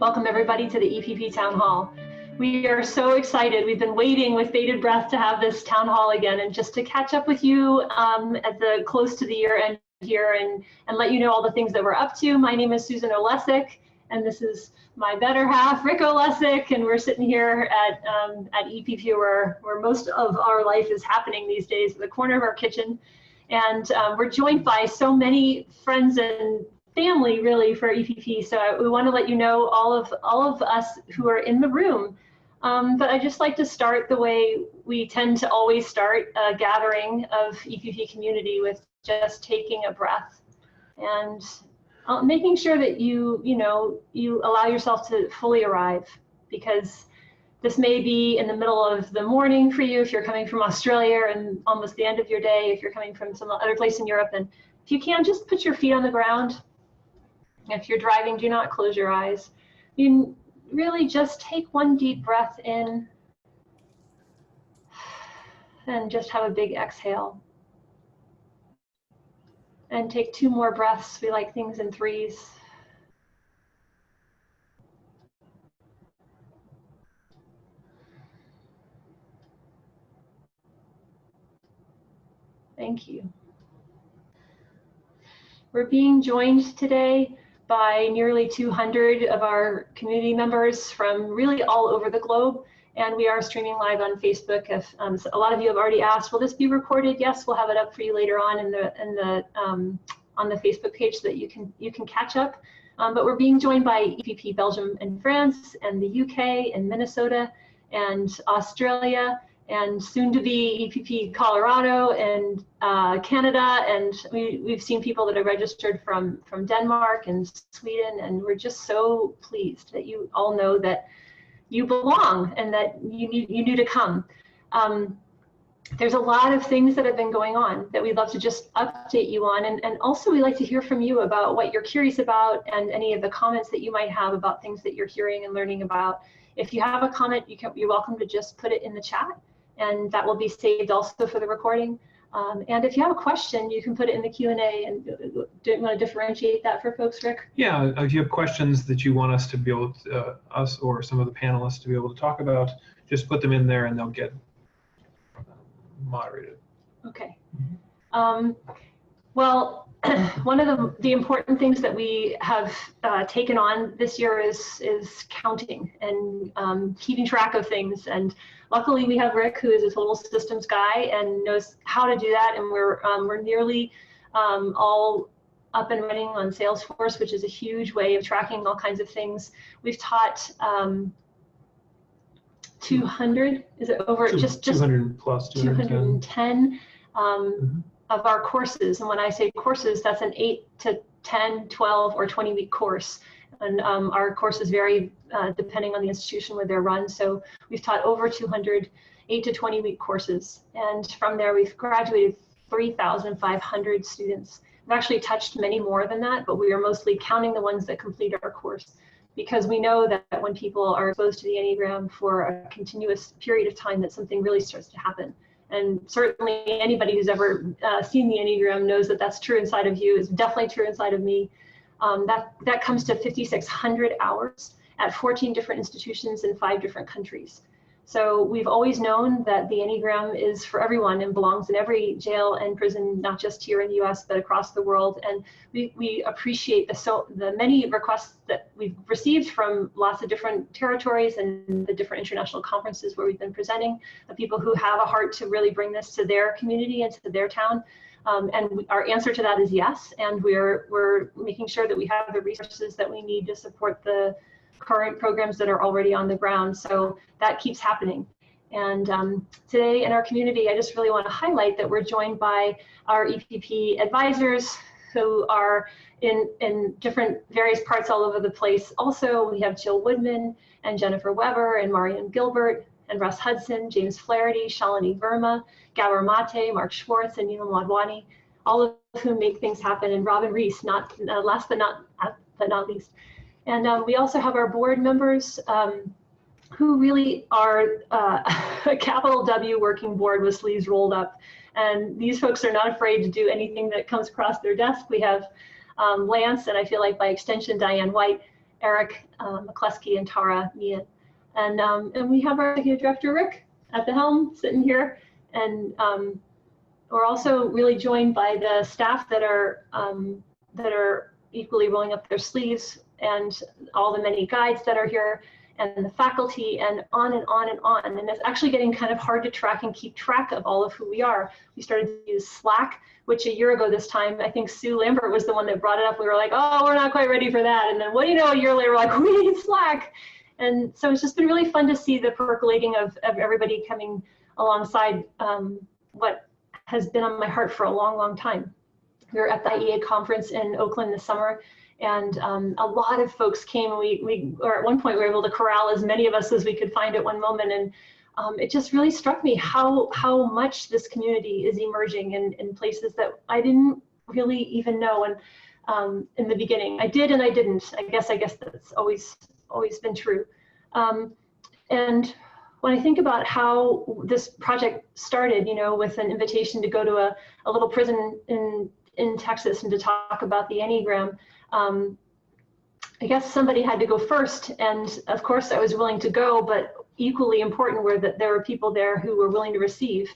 Welcome everybody to the EPP Town Hall. We are so excited. We've been waiting with bated breath to have this town hall again and just to catch up with you at the close to the year end here and let you know all the things that we're up to. My name is Susan Olesic, and this is my better half, Rick Olesic, and we're sitting here at EPP where most of our life is happening these days, in the corner of our kitchen. And we're joined by so many friends and family really for EPP. So we want to let you know all of us who are in the room. But I just like to start the way we tend to always start a gathering of EPP community, with just taking a breath and making sure that you allow yourself to fully arrive, because this may be in the middle of the morning for you if you're coming from Australia, and almost the end of your day if you're coming from some other place in Europe. And if you can, just put your feet on the ground. If you're driving, do not close your eyes. You really just take one deep breath in and just have a big exhale. And take 2 more breaths. We like things in 3s. Thank you. We're being joined today by nearly 200 of our community members from really all over the globe. And we are streaming live on Facebook. If so a lot of you have already asked, will this be recorded? Yes, we'll have it up for you later on on the Facebook page so that you can catch up. But we're being joined by EPP Belgium and France, and the UK, and Minnesota, and Australia, and soon to be EPP Colorado, and Canada, and we've seen people that are registered from Denmark and Sweden, and we're just so pleased that you all know that you belong and that you knew to come. There's a lot of things that have been going on that we'd love to just update you on, and also we like to hear from you about what you're curious about and any of the comments that you might have about things that you're hearing and learning about. If you have a comment, you're welcome to just put it in the chat, and that will be saved also for the recording. And if you have a question, you can put it in the Q&A. And do you want to differentiate that for folks, Rick? Yeah, if you have questions that you want us to be able to, us or some of the panelists to be able to talk about, just put them in there and they'll get moderated. Okay. Well, one of the important things that we have taken on this year is counting and keeping track of things. And luckily we have Rick, who is a total systems guy and knows how to do that. And we're nearly all up and running on Salesforce, which is a huge way of tracking all kinds of things. We've taught 200, is it over? Just 200 plus 210 of our courses. And when I say courses, that's an 8 to 10, 12, or 20-week course. And our courses vary depending on the institution where they're run. So we've taught over 200 8 to 20-week courses. And from there, we've graduated 3,500 students. We've actually touched many more than that, but we are mostly counting the ones that complete our course, because we know that when people are exposed to the Enneagram for a continuous period of time, that something really starts to happen. And certainly anybody who's ever seen the Enneagram knows that that's true inside of you. It's definitely true inside of me. That comes to 5,600 hours at 14 different institutions in 5 different countries. So we've always known that the Enneagram is for everyone and belongs in every jail and prison, not just here in the US, but across the world. And we appreciate the many requests that we've received from lots of different territories and the different international conferences where we've been presenting, the people who have a heart to really bring this to their community and to their town. And our answer to that is yes. And we're making sure that we have the resources that we need to support the current programs that are already on the ground. So that keeps happening. And today in our community, I just really want to highlight that we're joined by our EPP advisors who are in different various parts all over the place. Also, we have Jill Woodman and Jennifer Weber and Marian Gilbert and Russ Hudson, James Flaherty, Shalini Verma, Gawar Mate, Mark Schwartz, and Neelam Wadhwani, all of whom make things happen, and Robin Reese, last but not least. And we also have our board members who really are a capital W working board with sleeves rolled up. And these folks are not afraid to do anything that comes across their desk. We have Lance, and I feel like by extension, Diane White, Eric McCluskey, and Tara Meehan. And we have our executive director, Rick, at the helm, sitting here. And we're also really joined by the staff that are equally rolling up their sleeves, and all the many guides that are here, and the faculty, and on and on and on. And it's actually getting kind of hard to track and keep track of all of who we are. We started to use Slack, which a year ago this time, I think Sue Lambert was the one that brought it up. We were like, oh, we're not quite ready for that. And then what do you know, a year later, we're like, we need Slack. And so it's just been really fun to see the percolating of everybody coming alongside what has been on my heart for a long, long time. We were at the IEA conference in Oakland this summer, and a lot of folks came. Or at one point we were able to corral as many of us as we could find at one moment, and it just really struck me how much this community is emerging in places that I didn't really even know. And in the beginning, I did and I didn't. I guess that's always been true. And when I think about how this project started, with an invitation to go to a little prison in Texas and to talk about the Enneagram, I guess somebody had to go first, and of course I was willing to go, but equally important were that there were people there who were willing to receive.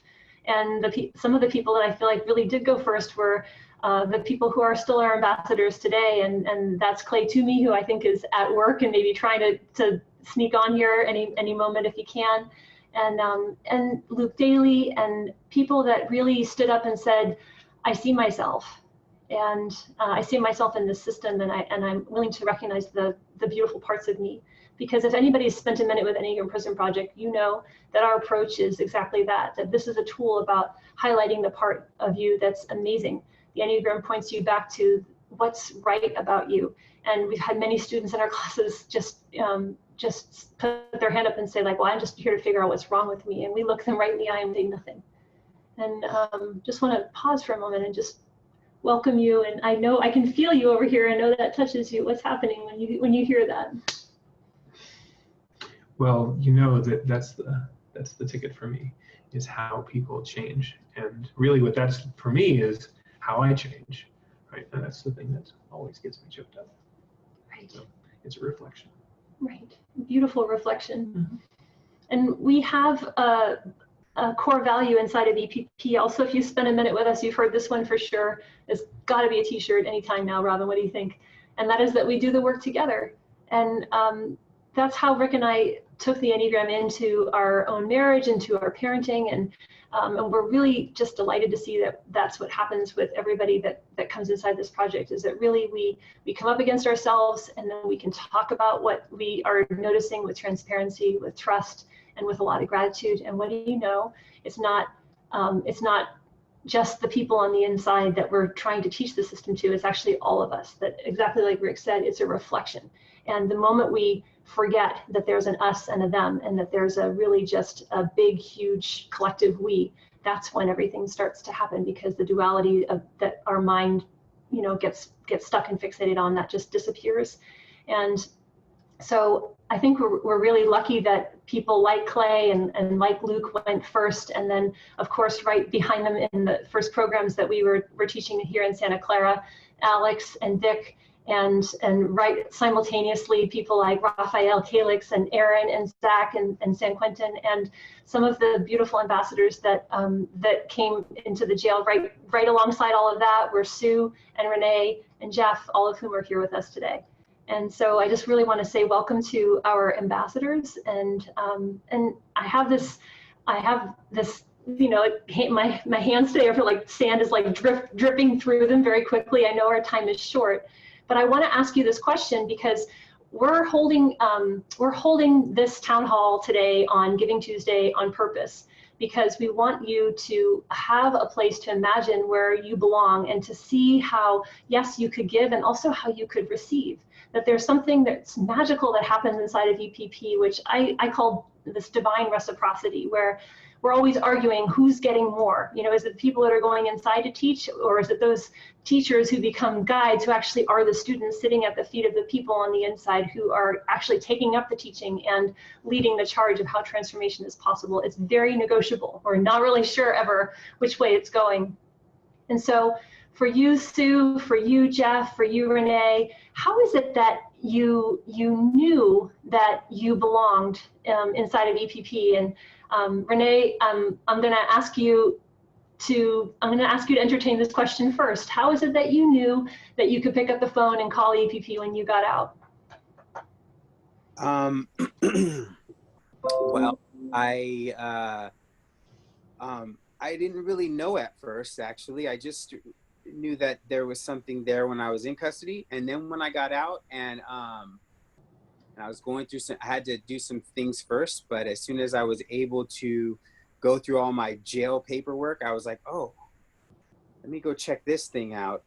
And some of the people that I feel like really did go first were the people who are still our ambassadors today, and that's Clay Toomey, who I think is at work and maybe trying to sneak on here any moment if he can, and Luke Daly, and people that really stood up and said, I see myself, and I see myself in this system, and I'm willing to recognize the beautiful parts of me. Because if anybody's spent a minute with Enneagram Prison Project, you know that our approach is exactly that this is a tool about highlighting the part of you that's amazing. The Enneagram points you back to what's right about you. And we've had many students in our classes just put their hand up and say, like, well, I'm just here to figure out what's wrong with me. And we look them right in the eye and say nothing. And just want to pause for a moment and just welcome you. And I know I can feel you over here. I know that touches you. What's happening when you hear that? Well, that's the ticket for me, is how people change. And really what that's for me is how I change, right? And that's the thing that always gets me choked up. Right. So it's a reflection. Right. Beautiful reflection. Mm-hmm. And we have a core value inside of EPP. Also, if you spend a minute with us, you've heard this one for sure. There's got to be a t-shirt anytime now, Robin. What do you think? And that is that we do the work together. And that's how Rick and I took the Enneagram into our own marriage, into our parenting, and we're really just delighted to see that that's what happens with everybody that comes inside this project, is that really we come up against ourselves, and then we can talk about what we are noticing with transparency, with trust, and with a lot of gratitude. And what do you know? It's not just the people on the inside that we're trying to teach the system to. It's actually all of us. That, exactly like Rick said, it's a reflection. And the moment we forget that there's an us and a them, and that there's a really just a big, huge collective we, that's when everything starts to happen, because the duality of that our mind, gets stuck and fixated on, that just disappears. And so I think we're really lucky that people like Clay and like Luke went first, and then of course right behind them in the first programs that we were teaching here in Santa Clara, Alex and Vic, and right simultaneously people like Raphael Calix and Aaron and Zach and San Quentin, and some of the beautiful ambassadors that came into the jail right alongside all of that were Sue and Renee and Jeff, all of whom are here with us today. And so I just really want to say welcome to our ambassadors, and I have this my hands today, I feel like sand is like dripping through them very quickly. I know our time is short, but I want to ask you this question, because we're holding this town hall today on Giving Tuesday on purpose, because we want you to have a place to imagine where you belong, and to see how, yes, you could give, and also how you could receive. That there's something that's magical that happens inside of EPP, which I call this divine reciprocity, where we're always arguing who's getting more. Is it the people that are going inside to teach, or is it those teachers who become guides, who actually are the students sitting at the feet of the people on the inside, who are actually taking up the teaching and leading the charge of how transformation is possible? It's very negotiable. We're not really sure ever which way it's going. And so for you, Sue, for you, Jeff, for you, Renee, how is it that you knew that you belonged inside of EPP. And Renee, I'm going to ask you to entertain this question first. How is it that you knew that you could pick up the phone and call EPP when you got out? Well, I didn't really know at first, actually. I just knew that there was something there when I was in custody. And then when I got out and I was going through I had to do some things first, but as soon as I was able to go through all my jail paperwork, I was like, oh, let me go check this thing out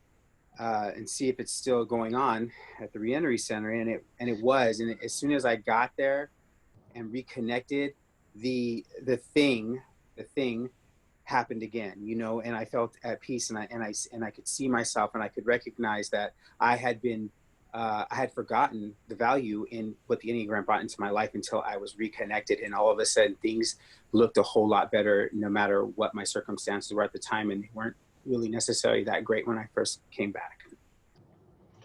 and see if it's still going on at the reentry center. And it was. And as soon as I got there and reconnected, the thing happened again, you know, and I felt at peace, and I could see myself, and I could recognize that I had forgotten the value in what the Enneagram brought into my life until I was reconnected, and all of a sudden things looked a whole lot better, no matter what my circumstances were at the time, and they weren't really necessarily that great when I first came back.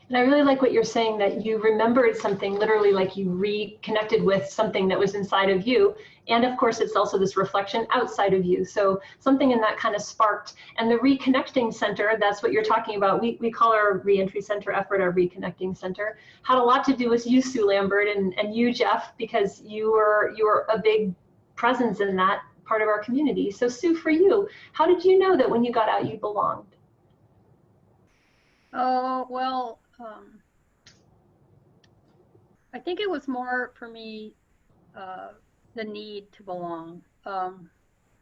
And I really like what you're saying, that you remembered something, literally like you reconnected with something that was inside of you. And of course, it's also this reflection outside of you. So something in that kind of sparked. And the reconnecting center, that's what you're talking about. We call our reentry center effort our reconnecting center. Had a lot to do with you, Sue Lambert, and you, Jeff, because you were a big presence in that part of our community. So Sue, for you, how did you know that when you got out, you belonged? Oh, well, I think it was more for me, the need to belong.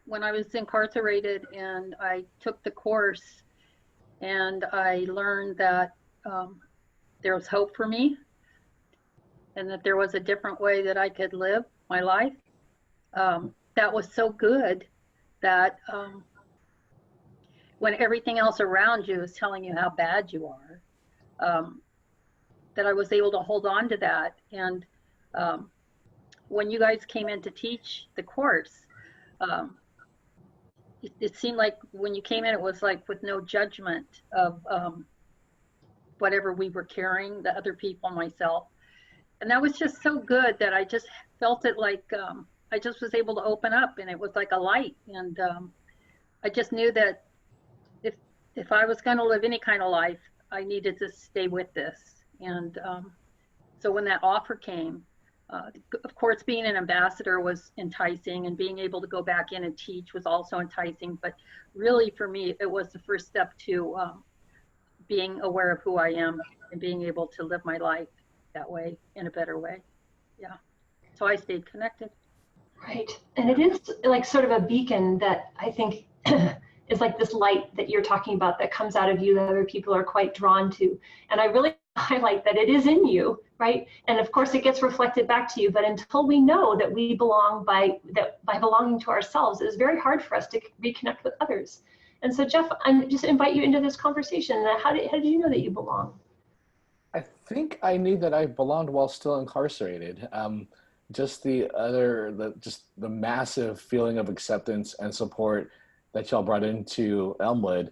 When I was incarcerated and I took the course and I learned that there was hope for me and that there was a different way that I could live my life, that was so good that when everything else around you is telling you how bad you are, that I was able to hold on to that. And when you guys came in to teach the course, it seemed like when you came in, it was like with no judgment of whatever we were carrying, the other people, myself. And that was just so good that I just felt it like I just was able to open up, and it was like a light. And I just knew that if I was going to live any kind of life, I needed to stay with this. And so when that offer came, of course, being an ambassador was enticing, and being able to go back in and teach was also enticing. But really, for me, it was the first step to being aware of who I am and being able to live my life that way, in a better way. Yeah. So I stayed connected. Right. And it is like sort of a beacon that I think is like this light that you're talking about that comes out of you that other people are quite drawn to. And I really highlight that it is in you, right? And of course it gets reflected back to you, but until we know that we belong by belonging to ourselves, it's very hard for us to reconnect with others. And so Jeff, I just invite you into this conversation. How did you know that you belong? I think I knew that I belonged while still incarcerated. Just the massive feeling of acceptance and support that y'all brought into Elmwood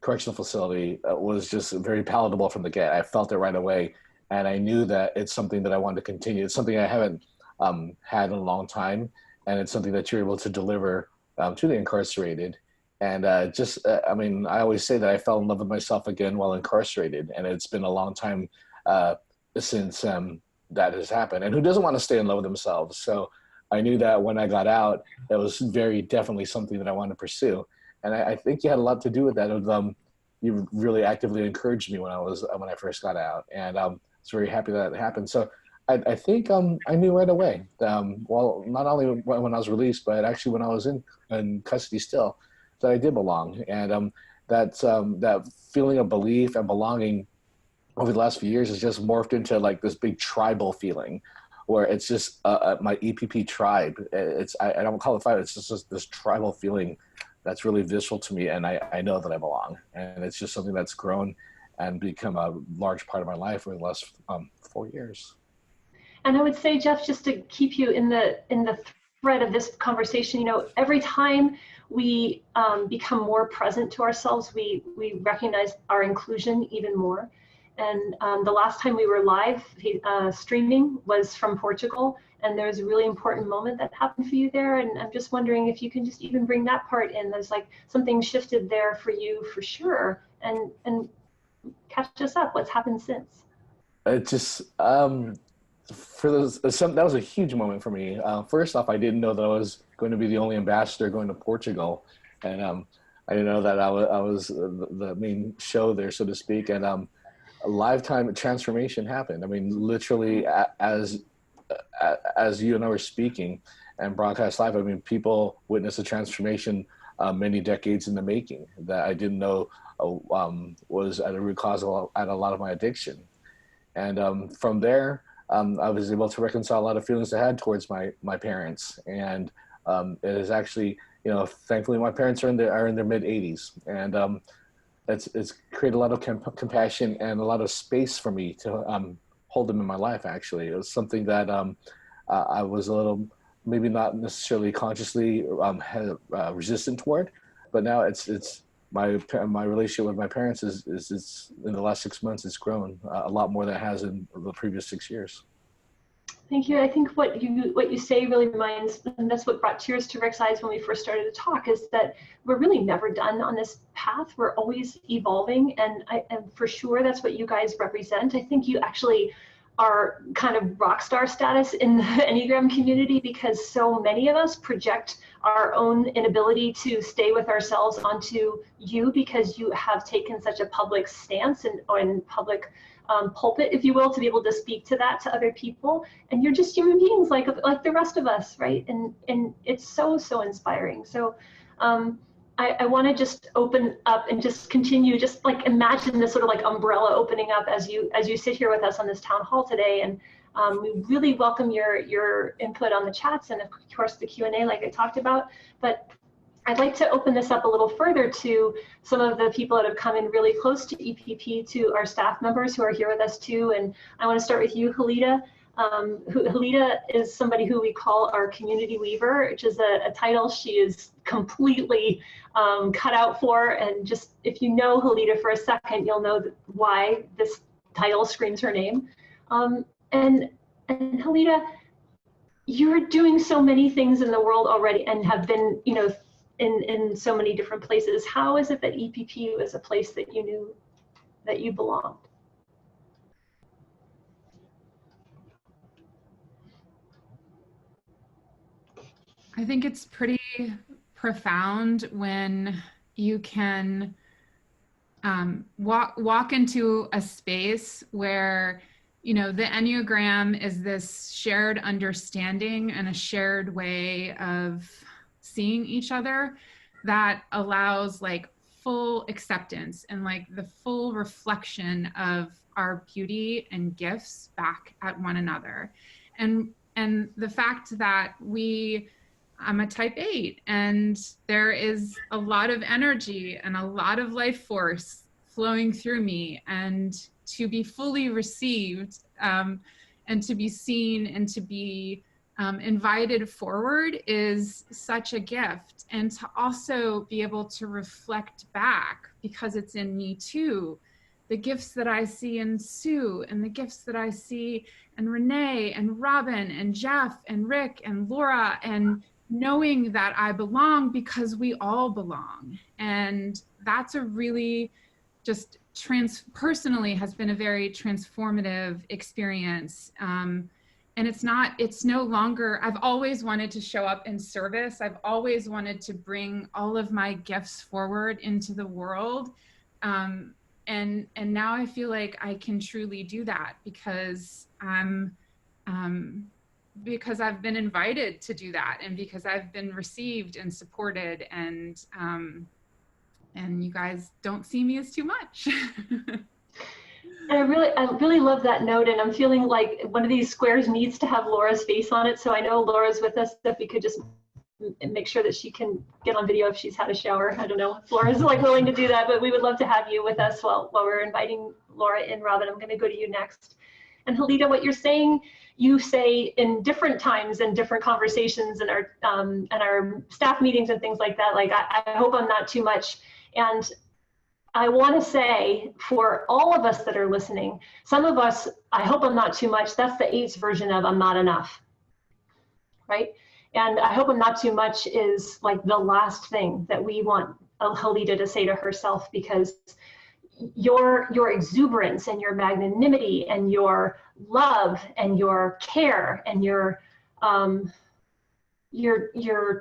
Correctional Facility was just very palatable from the get. I felt it right away, and I knew that it's something that I wanted to continue. It's something I haven't had in a long time, and it's something that you're able to deliver to the incarcerated. And I mean, I always say that I fell in love with myself again while incarcerated, and it's been a long time since that has happened. And who doesn't want to stay in love with themselves? So I knew that when I got out, that was very definitely something that I wanted to pursue. And I think you had a lot to do with that. You really actively encouraged me when I first got out, and I was very happy that it happened. So I think I knew right away. Well, not only when I was released, but actually when I was in custody still, that I did belong. And that feeling of belief and belonging over the last few years has just morphed into like this big tribal feeling, where it's just my EPP tribe. I don't call it fight. It's just this tribal feeling that's really visceral to me, and I know that I belong. And it's just something that's grown and become a large part of my life over the last 4 years. And I would say, Jeff, just to keep you in the thread of this conversation, every time we become more present to ourselves, we recognize our inclusion even more. And the last time we were live streaming was from Portugal, and there was a really important moment that happened for you there. And I'm just wondering if you can just even bring that part in. There's like something shifted there for you for sure, and catch us up. What's happened since? It just for those, that was a huge moment for me. First off, I didn't know that I was going to be the only ambassador going to Portugal, and I didn't know that I was the main show there, so to speak. And a lifetime transformation happened. I mean, literally, as you and I were speaking and broadcast live, I mean, people witnessed a transformation many decades in the making that I didn't know was at a root cause at a lot of my addiction. And from there, I was able to reconcile a lot of feelings I had towards my parents. And it is actually, you know, thankfully my parents are in their mid 80s, and it's created a lot of compassion and a lot of space for me to hold them in my life. Actually, it was something that I was a little, maybe not necessarily consciously resistant toward, but now it's my relationship with my parents is in the last 6 months, it's grown a lot more than it has in the previous 6 years. Thank you. I think what you say really reminds, and that's what brought tears to Rick's eyes when we first started to talk, is that we're really never done on this path. We're always evolving, and for sure that's what you guys represent. I think you actually are kind of rock star status in the Enneagram community, because so many of us project our own inability to stay with ourselves onto you, because you have taken such a public stance and public pulpit, if you will, to be able to speak to that to other people. And you're just human beings like the rest of us, right? And it's so inspiring. So I want to just open up and just continue, just like imagine this sort of like umbrella opening up as you sit here with us on this town hall today. And we really welcome your input on the chats and of course the Q&A like I talked about. But I'd like to open this up a little further to some of the people that have come in really close to EPP, to our staff members who are here with us too. And I want to start with you, Halida. Halida is somebody who we call our community weaver, which is a title she is completely cut out for. And just if you know Halida for a second, you'll know why this title screams her name. And Halida, you're doing so many things in the world already and have been, you know, in so many different places. How is it that EPP was a place that you knew that you belonged? I think it's pretty profound when you can walk into a space where, you know, the Enneagram is this shared understanding and a shared way of seeing each other that allows like full acceptance and like the full reflection of our beauty and gifts back at one another. And the fact that I'm a type 8, and there is a lot of energy and a lot of life force flowing through me, and to be fully received and to be seen and to be invited forward is such a gift. And to also be able to reflect back, because it's in me too, the gifts that I see in Sue and the gifts that I see in Renee and Robin and Jeff and Rick and Laura, and knowing that I belong because we all belong. And that's a really just personally has been a very transformative experience. And it's no longer, I've always wanted to show up in service. I've always wanted to bring all of my gifts forward into the world. And now I feel like I can truly do that because because I've been invited to do that, and because I've been received and supported, and you guys don't see me as too much. And I really love that note, and I'm feeling like one of these squares needs to have Laura's face on it. So I know Laura's with us. If we could just make sure that she can get on video if she's had a shower. I don't know if Laura's like willing to do that, but we would love to have you with us while we're inviting Laura in. Robin, I'm going to go to you next. And Halida, what you're saying, you say in different times and different conversations and our staff meetings and things like that. Like I hope I'm not too much. And I want to say for all of us that are listening, some of us, I hope I'm not too much. That's the 8's version of I'm not enough, right? And I hope I'm not too much is like the last thing that we want Halida to say to herself, because your exuberance and your magnanimity and your love and your care and your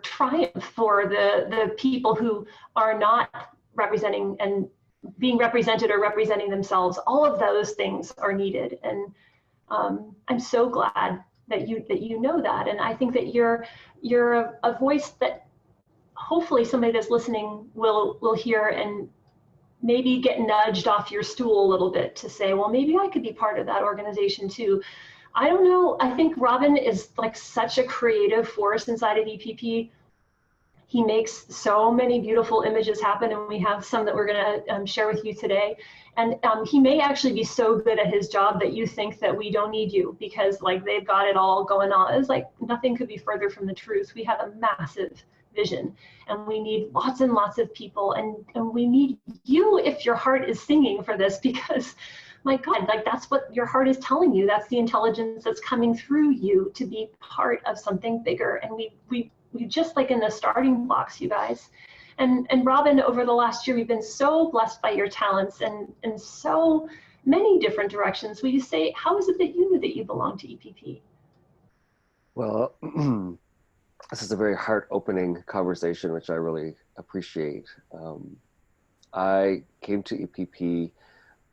triumph for the people who are not representing and being represented or representing themselves, all of those things are needed. And I'm so glad that you know that. And I think that you're a voice that hopefully somebody that's listening will hear and maybe get nudged off your stool a little bit to say, well, maybe I could be part of that organization too. I don't know. I think Robin is like such a creative force inside of EPP. He makes so many beautiful images happen, and we have some that we're going to share with you today. And he may actually be so good at his job that you think that we don't need you because like they've got it all going on. It's like nothing could be further from the truth. We have a massive vision, and we need lots and lots of people, and we need you if your heart is singing for this, because my God, like that's what your heart is telling you. That's the intelligence that's coming through you to be part of something bigger. And we just like in the starting blocks, you guys. And Robin, over the last year, we've been so blessed by your talents and in so many different directions. Will you say, how is it that you knew that you belonged to EPP? Well, this is a very heart-opening conversation, which I really appreciate. I came to EPP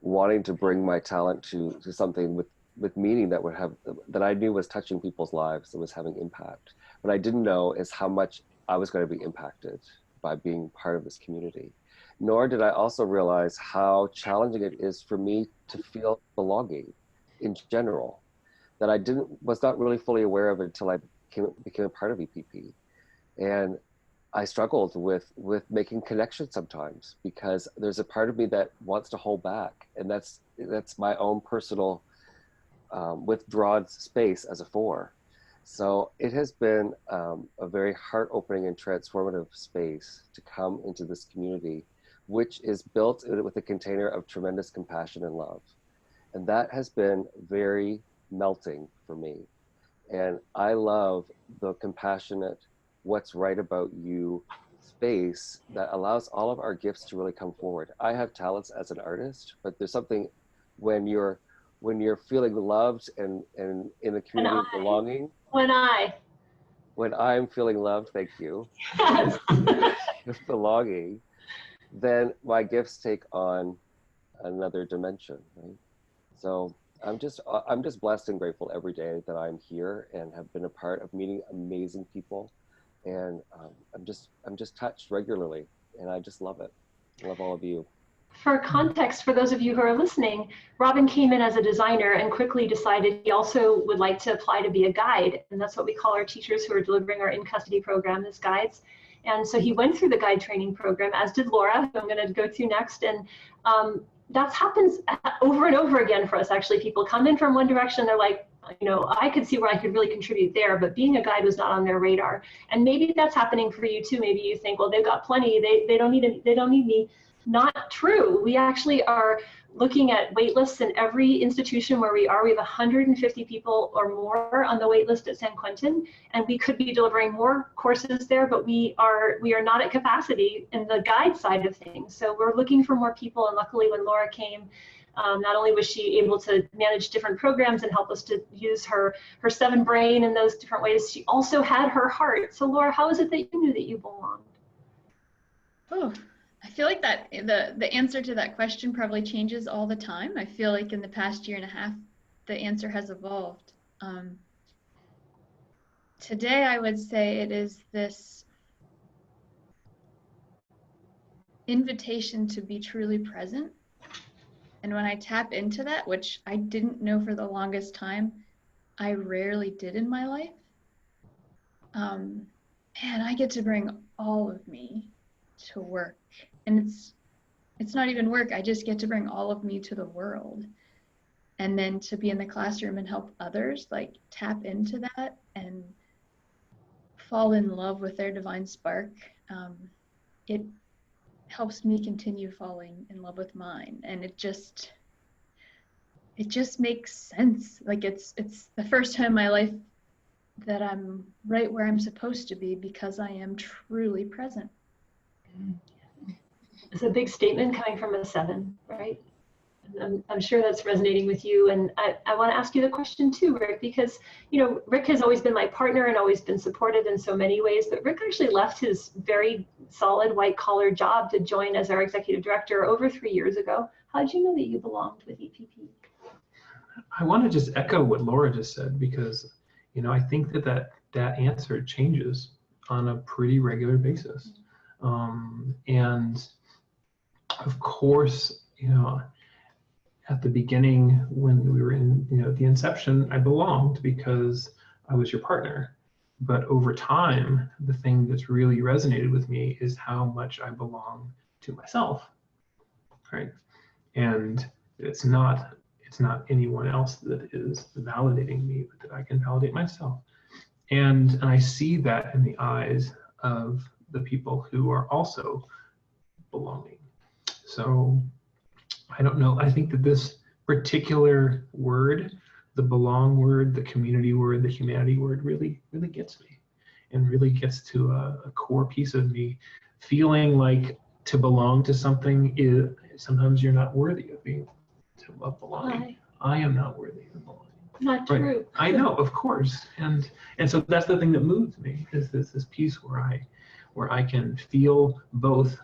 wanting to bring my talent to something with meaning that I knew was touching people's lives, that was having impact. What I didn't know is how much I was going to be impacted by being part of this community. Nor did I also realize how challenging it is for me to feel belonging in general, that I was not really fully aware of until I became a part of EPP. And I struggled with making connections sometimes, because there's a part of me that wants to hold back. And that's my own personal withdrawn space as a 4. So it has been a very heart-opening and transformative space to come into this community, which is built with a container of tremendous compassion and love. And that has been very melting for me. And I love the compassionate, what's right about you space that allows all of our gifts to really come forward. I have talents as an artist, but there's something when you're feeling loved and in a community of belonging. When I'm feeling loved, thank you. Yes. Belonging, then my gifts take on another dimension, right? So I'm just blessed and grateful every day that I'm here and have been a part of meeting amazing people, and I'm just touched regularly, and I just love it. I love all of you. For context, for those of you who are listening, Robin came in as a designer and quickly decided he also would like to apply to be a guide. And that's what we call our teachers who are delivering our in-custody program as guides. And so he went through the guide training program, as did Laura, who I'm going to go to next. And that happens over and over again for us, actually. People come in from one direction, they're like, you know, I could see where I could really contribute there, but being a guide was not on their radar. And maybe that's happening for you too. Maybe you think, well, they've got plenty, they don't need me. Not true. We actually are looking at wait lists in every institution where we are. We have 150 people or more on the wait list at San Quentin, and we could be delivering more courses there, but we are not at capacity in the guide side of things. So we're looking for more people, and luckily when Laura came, not only was she able to manage different programs and help us to use her 7 brain in those different ways, she also had her heart. So Laura, how is it that you knew that you belonged? Oh. I feel like that the answer to that question probably changes all the time. I feel like in the past year and a half, the answer has evolved. Today, I would say it is this invitation to be truly present. And when I tap into that, which I didn't know for the longest time, I rarely did in my life. Man, I get to bring all of me to work. And it's not even work. I just get to bring all of me to the world. And then to be in the classroom and help others, like tap into that and fall in love with their divine spark. It helps me continue falling in love with mine. And it just makes sense. Like it's the first time in my life that I'm right where I'm supposed to be because I am truly present. It's a big statement coming from a 7, right? I'm sure that's resonating with you. And I want to ask you the question too, Rick, because, Rick has always been my partner and always been supportive in so many ways, but Rick actually left his very solid white collar job to join as our executive director over 3 years ago. How did you know that you belonged with EPP? I want to just echo what Laura just said, because, I think that answer changes on a pretty regular basis. And of course, at the beginning when we were in, the inception, I belonged because I was your partner. But over time, the thing that's really resonated with me is how much I belong to myself, right? And it's not anyone else that is validating me, but that I can validate myself. And I see that in the eyes of the people who are also belonging. So I don't know, I think that this particular word, the belong word, the community word, the humanity word really gets me, and really gets to a core piece of me, feeling like to belong to something is sometimes you're not worthy of belonging. I am not worthy of belonging. Not true. Right. I know, of course, and so that's the thing that moves me, is this piece where I can feel both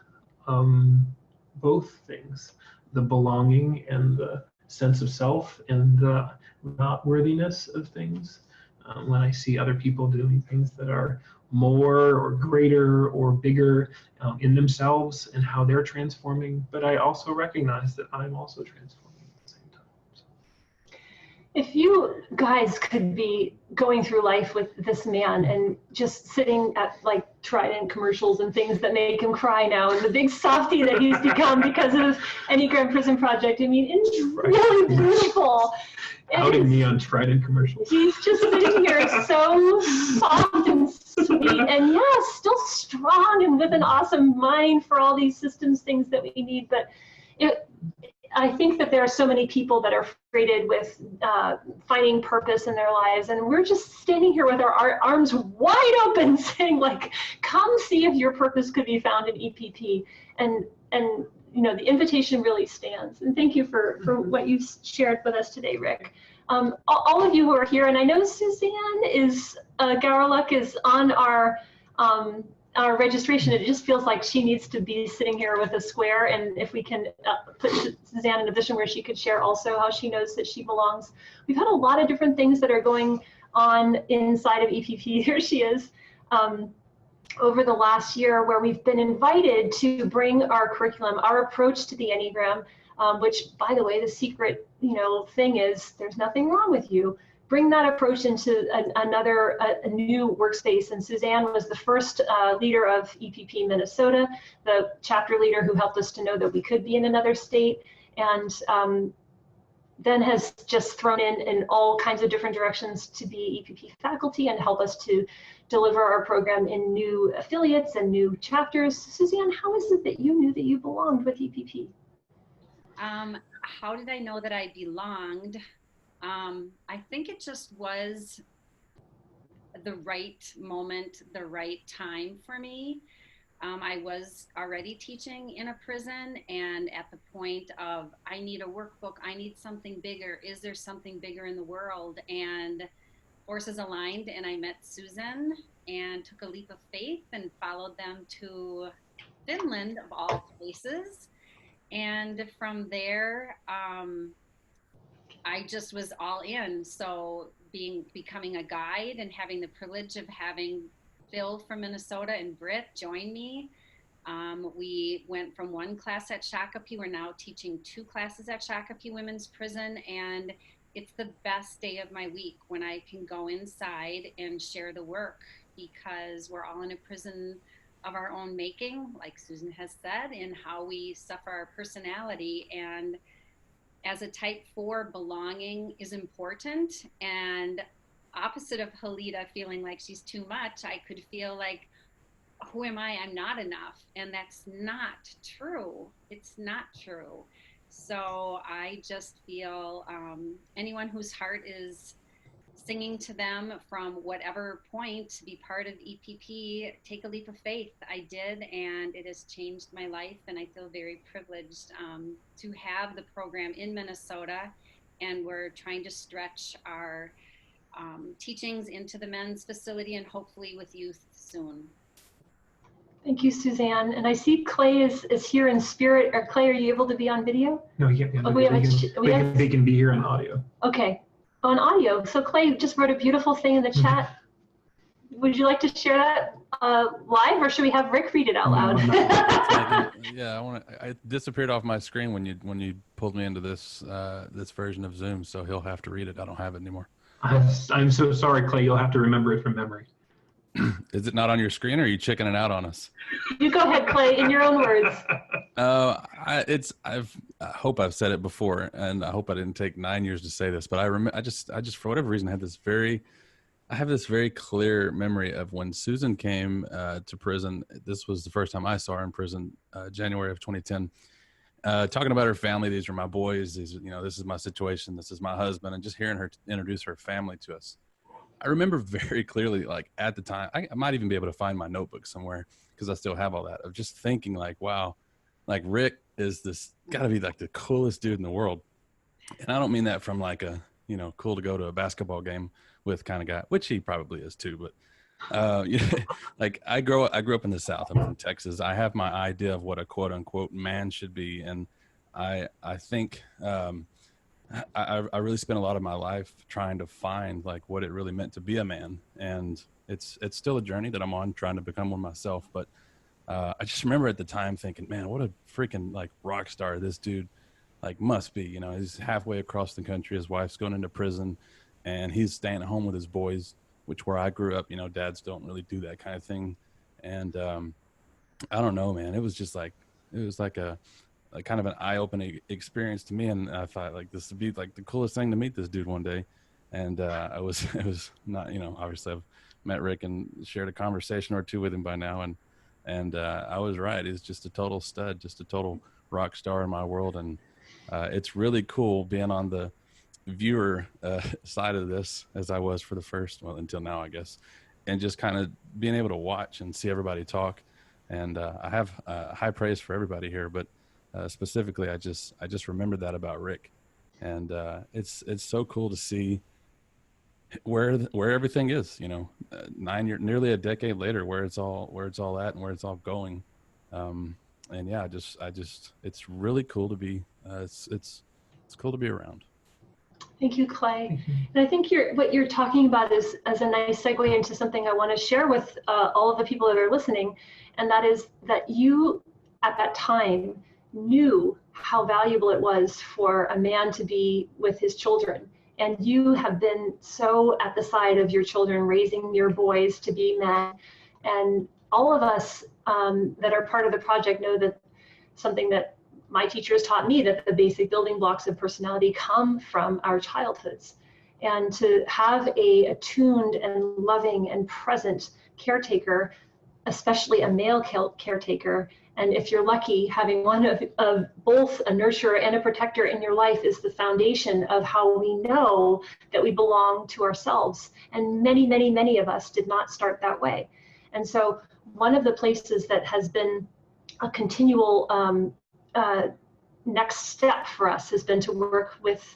things, the belonging and the sense of self and the not worthiness of things. When I see other people doing things that are more or greater or bigger in themselves and how they're transforming, but I also recognize that I'm also transforming at the same time. So. If you guys could be going through life with this man and just sitting at like Trident commercials and things that make him cry now, and the big softie that he's become because of Enneagram Prison Project, I mean, it's really beautiful. Outing me on Trident commercials. He's just sitting here so soft and sweet, and yes, still strong and with an awesome mind for all these systems things that we need. But I think that there are so many people that are frustrated with finding purpose in their lives, and we're just standing here with our arms wide open saying, like, come see if your purpose could be found in EPP. And the invitation really stands. And thank you for what you shared with us today, Rick. All of you who are here, and I know Suzanne Gawryluk is on our registration. It just feels like she needs to be sitting here with a square, and if we can put Suzanne in a position where she could share also how she knows that she belongs. We've had a lot of different things that are going on inside of EPP. Here she is. Over the last year, where we've been invited to bring our curriculum, our approach to the Enneagram, which, by the way, the secret, thing is there's nothing wrong with you. Bring that approach into a new workspace. And Suzanne was the first leader of EPP Minnesota, the chapter leader who helped us to know that we could be in another state, and then has just thrown in all kinds of different directions to be EPP faculty and help us to deliver our program in new affiliates and new chapters. Suzanne, how is it that you knew that you belonged with EPP? How did I know that I belonged? I think it just was the right moment, the right time for me. I was already teaching in a prison, and at the point of, I need a workbook, I need something bigger. Is there something bigger in the world? And forces aligned, and I met Susan and took a leap of faith and followed them to Finland, of all places. And from there, I just was all in. So becoming a guide and having the privilege of having Phil from Minnesota and Britt join me. We went from one class at Shakopee. We're now teaching 2 classes at Shakopee Women's Prison, and it's the best day of my week when I can go inside and share the work, because we're all in a prison of our own making, like Susan has said, in how we suffer our personality. And as a type 4, belonging is important. And opposite of Halida feeling like she's too much, I could feel like who am I? I'm not enough. And that's not true. It's not true. So I just feel anyone whose heart is singing to them from whatever point to be part of EPP, take a leap of faith. I did, and it has changed my life. And I feel very privileged to have the program in Minnesota. And we're trying to stretch our teachings into the men's facility and hopefully with youth soon. Thank you, Suzanne. And I see Clay is here in spirit. Or Clay, are you able to be on video? No, he can't be on video. They can be here on audio. Okay, on audio. So Clay just wrote a beautiful thing in the chat. Would you like to share that live, or should we have Rick read it out loud? Yeah, I disappeared off my screen when you pulled me into this this version of Zoom, so he'll have to read it. I don't have it anymore. I'm so sorry, Clay. You'll have to remember it from memory. Is it not on your screen, or are you chickening out on us? You go ahead, Clay, in your own words. I hope I've said it before, and I hope I didn't take 9 years to say this, but I just for whatever reason have this very clear memory of when Susan came to prison. This was the first time I saw her in prison, January of 2010. Talking about her family, these are my boys. This is my situation. This is my husband, and just hearing her introduce her family to us. I remember very clearly, like at the time, I might even be able to find my notebook somewhere because I still have all that, of just thinking like, wow, like Rick is gotta be like the coolest dude in the world. And I don't mean that from like a, cool to go to a basketball game with kind of guy, which he probably is too. But like I grew up in the South. I'm from Texas. I have my idea of what a quote unquote man should be. And I think, I really spent a lot of my life trying to find like what it really meant to be a man, and it's still a journey that I'm on, trying to become one myself. But I just remember at the time thinking, man, what a freaking like rock star this dude like must be. He's halfway across the country, his wife's going into prison, and he's staying at home with his boys, which where I grew up, dads don't really do that kind of thing. And I don't know, man, it was like a kind of an eye-opening experience to me, and I thought like this would be like the coolest thing to meet this dude one day. And it was not, obviously I've met Rick and shared a conversation or two with him by now, and I was right. He's just a total stud, just a total rock star in my world. And it's really cool being on the viewer side of this, as I was for the first, until now, I guess, and just kind of being able to watch and see everybody talk. And I have high praise for everybody here, but specifically, I just remembered that about Rick, and it's so cool to see where everything is. 9 years, nearly a decade later, where it's all at and where it's all going. And yeah, it's really cool to be. It's cool to be around. Thank you, Clay. And I think what you're talking about is as a nice segue into something I want to share with all of the people that are listening, and that is that you at that time knew how valuable it was for a man to be with his children. And you have been so at the side of your children, raising your boys to be men. And all of us that are part of the project know that something that my teachers taught me, that the basic building blocks of personality come from our childhoods. And to have a attuned and loving and present caretaker, especially a male caretaker, and if you're lucky, having one of both a nurturer and a protector in your life is the foundation of how we know that we belong to ourselves. And many, many, many of us did not start that way. And so one of the places that has been a continual next step for us has been to work with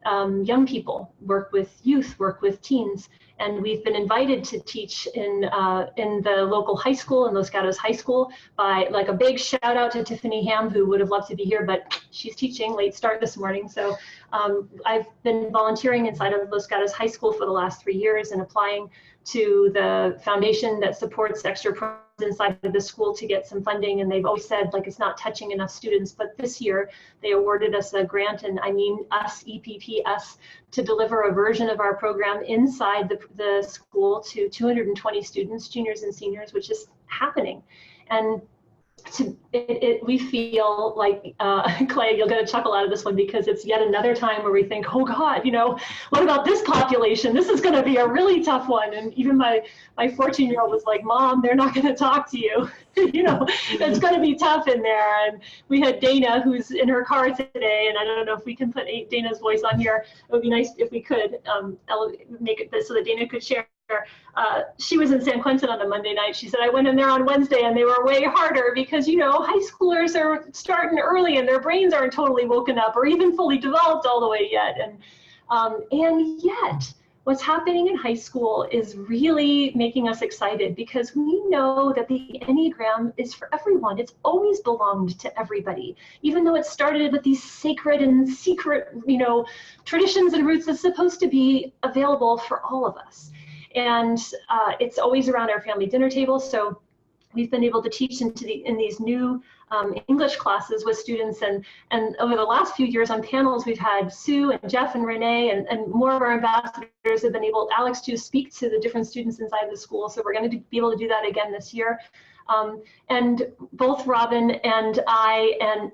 young people, work with youth, work with teens. And we've been invited to teach in the local high school, in Los Gatos High School, by like a big shout out to Tiffany Ham, who would have loved to be here, but she's teaching, late start this morning. So I've been volunteering inside of Los Gatos High School for the last 3 years and applying to the foundation that supports extra programs inside of the school to get some funding. And they've always said like it's not touching enough students, but this year they awarded us a grant, and I mean us, EPP, us, to deliver a version of our program inside the school to 220 students, juniors and seniors, which is happening. And we feel like, Clay, you'll get a chuckle out of this one because it's yet another time where we think, oh God, what about this population? This is going to be a really tough one. And even my 14-year-old was like, Mom, they're not going to talk to you. It's going to be tough in there. And we had Dana, who's in her car today, and I don't know if we can put Dana's voice on here. It would be nice if we could make it so that Dana could share. She was in San Quentin on a Monday night. She said, I went in there on Wednesday and they were way harder because, high schoolers are starting early and their brains aren't totally woken up or even fully developed all the way yet. And yet what's happening in high school is really making us excited because we know that the Enneagram is for everyone. It's always belonged to everybody, even though it started with these sacred and secret, traditions and roots that's supposed to be available for all of us. And it's always around our family dinner table. So we've been able to teach in these new English classes with students. And over the last few years on panels, we've had Sue and Jeff and Renee and more of our ambassadors have been able, Alex, to speak to the different students inside the school. So we're going to be able to do that again this year. And both Robin and I and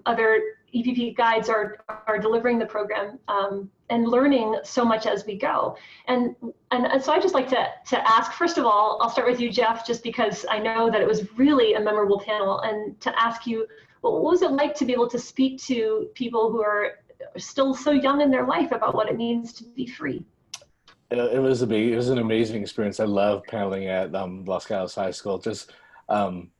other EPP guides are delivering the program and learning so much as we go. And so I just like to ask, first of all, I'll start with you, Jeff, just because I know that it was really a memorable panel, and to ask you, what was it like to be able to speak to people who are still so young in their life about what it means to be free? It was an amazing experience. I love paneling at Los Gatos High School. Just maybe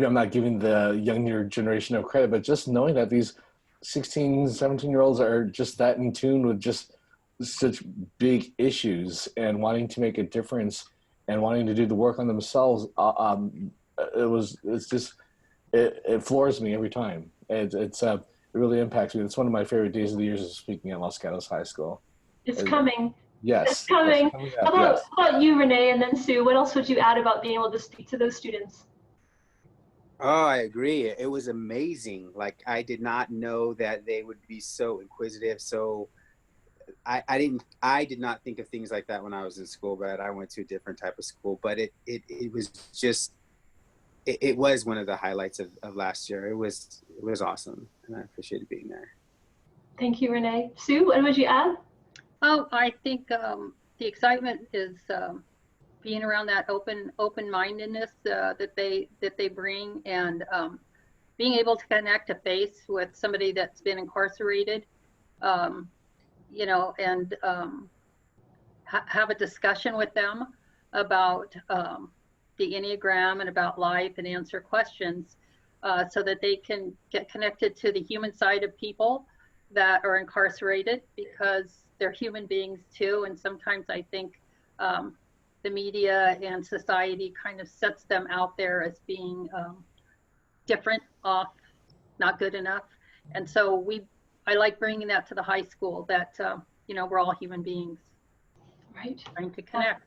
I'm not giving the younger generation no credit, but just knowing that these 16, 17-year-olds are just that in tune with just such big issues and wanting to make a difference and wanting to do the work on themselves, it floors me every time. It really impacts me. It's one of my favorite days of the year is speaking at Los Gatos High School. It's coming. Yes. It's coming. Up, how about you, Renee, and then Sue? What else would you add about being able to speak to those students? Oh, I agree. It was amazing. Like, I did not know that they would be so inquisitive. So I did not think of things like that when I was in school, but I went to a different type of school. But it was just, it was one of the highlights of last year. It was awesome. And I appreciated being there. Thank you, Renee. Sue, what would you add? Oh, I think the excitement is being around that open-mindedness that they bring, and being able to connect a face with somebody that's been incarcerated, and have a discussion with them about the Enneagram and about life and answer questions, so that they can get connected to the human side of people that are incarcerated, because they're human beings too. And sometimes I think the media and society kind of sets them out there as being different, off, not good enough. And so I like bringing that to the high school, that we're all human beings, right? Trying to connect.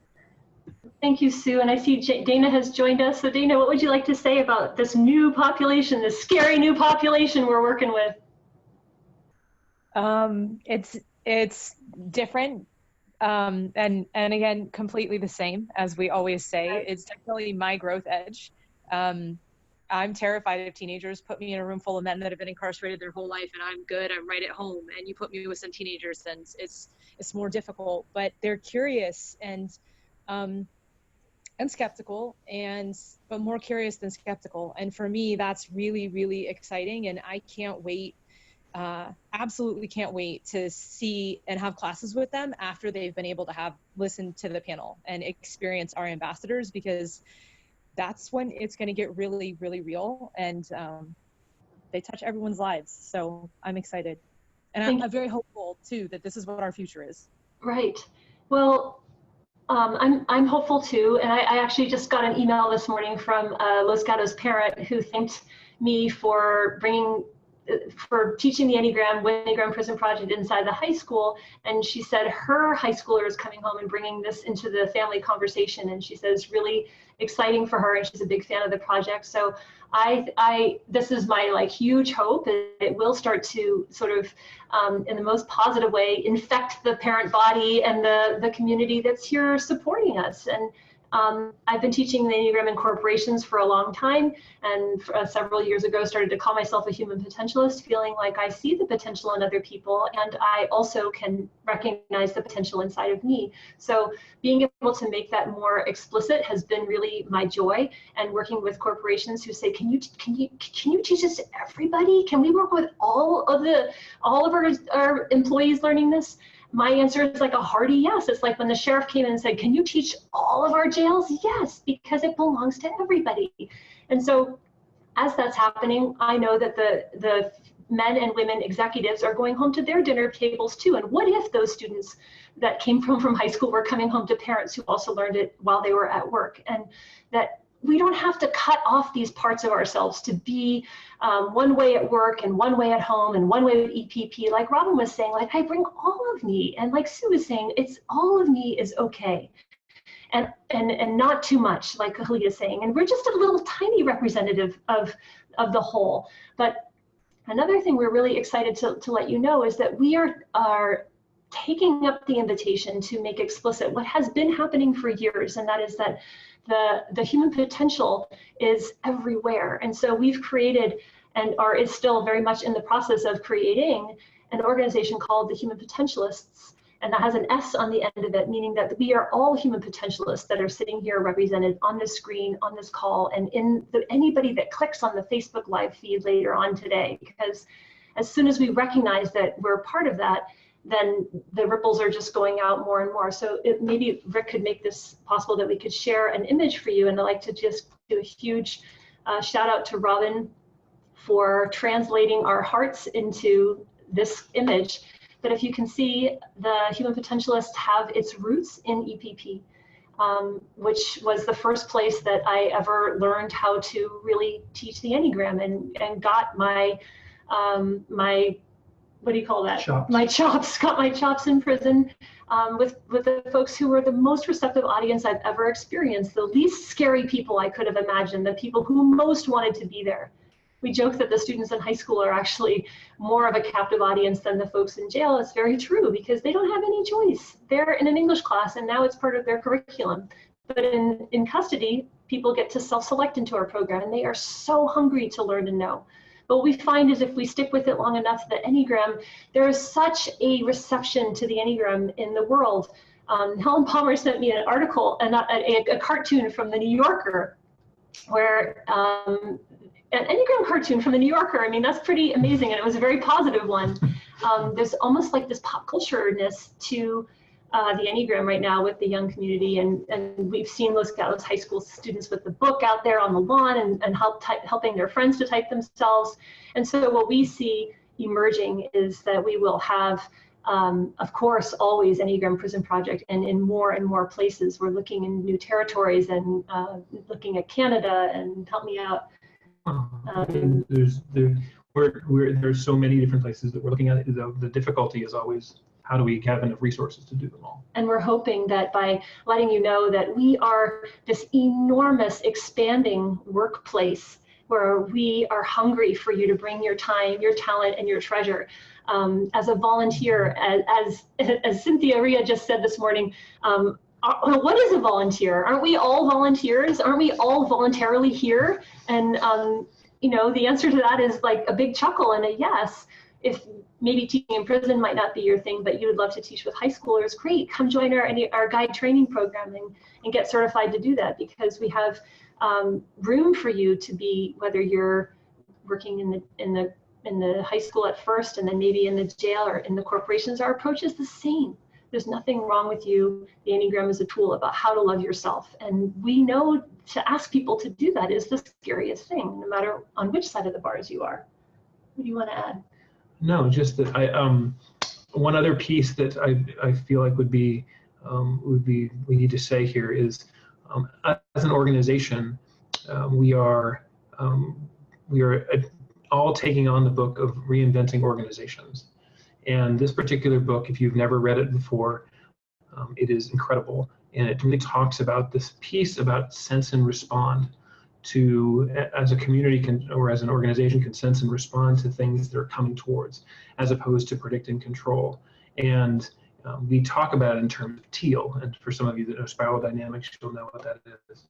Thank you, Sue. And I see Dana has joined us. So Dana, what would you like to say about this new population, this scary new population we're working with? It's different. And again, completely the same, as we always say. It's definitely my growth edge. I'm terrified of teenagers. Put me in a room full of men that have been incarcerated their whole life, and I'm good, I'm right at home. And you put me with some teenagers, and it's more difficult. But they're curious and skeptical, but more curious than skeptical. And for me, that's really, really exciting. And I can't wait. Absolutely can't wait to see and have classes with them after they've been able to listen to the panel and experience our ambassadors, because that's when it's going to get really, really real, and they touch everyone's lives. So I'm excited, and I'm very hopeful too that this is what our future is. Right. Well, I'm hopeful too, and I actually just got an email this morning from Los Gatos parent who thanked me for teaching the Enneagram with Enneagram Prison Project inside the high school. And she said her high schooler is coming home and bringing this into the family conversation. And she says really exciting for her, and she's a big fan of the project. So this is my huge hope. It will start to sort of, in the most positive way, infect the parent body and the community that's here supporting us. And I've been teaching the Enneagram in corporations for a long time, and several years ago started to call myself a human potentialist, feeling like I see the potential in other people, and I also can recognize the potential inside of me. So being able to make that more explicit has been really my joy, and working with corporations who say, can you teach this to everybody? Can we work with all of our employees learning this? My answer is like a hearty yes. It's like when the sheriff came in and said, can you teach all of our jails? Yes, because it belongs to everybody. And so as that's happening, I know that the men and women executives are going home to their dinner tables too. And what if those students that came from high school were coming home to parents who also learned it while they were at work? And that we don't have to cut off these parts of ourselves to be one way at work and one way at home and one way with EPP. Like Robin was saying, like, I bring all of me. And like Sue was saying, it's all of me is okay. And not too much, like Kahalia is saying. And we're just a little tiny representative of the whole. But another thing we're really excited to let you know is that we are taking up the invitation to make explicit what has been happening for years, and that is that the human potential is everywhere. And so we've created and is still very much in the process of creating an organization called the Human Potentialists. And that has an S on the end of it, meaning that we are all human potentialists that are sitting here represented on this screen, on this call, and anybody that clicks on the Facebook Live feed later on today. Because as soon as we recognize that we're part of that, then the ripples are just going out more and more. So maybe Rick could make this possible that we could share an image for you. And I'd like to just do a huge shout out to Robin for translating our hearts into this image. But if you can see, the Human Potentialists have its roots in EPP, which was the first place that I ever learned how to really teach the Enneagram and got my what do you call that? Chops. Got my chops in prison with the folks who were the most receptive audience I've ever experienced, the least scary people I could have imagined, the people who most wanted to be there. We joke that the students in high school are actually more of a captive audience than the folks in jail. It's very true because they don't have any choice. They're in an English class and now it's part of their curriculum. But in custody, people get to self-select into our program and they are so hungry to learn and know. But what we find is if we stick with it long enough, the Enneagram, there is such a reception to the Enneagram in the world. Helen Palmer sent me an article, a cartoon from the New Yorker, where an Enneagram cartoon from the New Yorker, I mean, that's pretty amazing, and it was a very positive one. There's almost like this pop culture-ness to the Enneagram right now with the young community, and we've seen those high school students with the book out there on the lawn and helping their friends to type themselves. And so what we see emerging is that we will have, of course, always Enneagram Prison Project, and in more and more places. We're looking in new territories and looking at Canada, and help me out. There's so many different places that we're looking at. The difficulty is always, how do we have enough resources to do them all? And we're hoping that by letting you know that we are this enormous expanding workplace where we are hungry for you to bring your time, your talent, and your treasure. As a volunteer, as Cynthia Ria just said this morning, what is a volunteer? Aren't we all volunteers? Aren't we all voluntarily here? And you know, the answer to that is like a big chuckle and a yes. If maybe teaching in prison might not be your thing, but you would love to teach with high schoolers, great, come join our guide training program and get certified to do that, because we have room for you to be, whether you're working in the high school at first and then maybe in the jail or in the corporations. Our approach is the same. There's nothing wrong with you. The Enneagram is a tool about how to love yourself. And we know to ask people to do that is the scariest thing, no matter on which side of the bars you are. What do you want to add? No, just that one other piece that I feel like we need to say here is, as an organization, we are all taking on the book of reinventing organizations. And this particular book, if you've never read it before, it is incredible, and it really talks about this piece about sense and respond to, as a community or as an organization can sense and respond to things that are coming towards, as opposed to predict and control. And We talk about it in terms of teal, and for some of you that know spiral dynamics, you'll know what that is.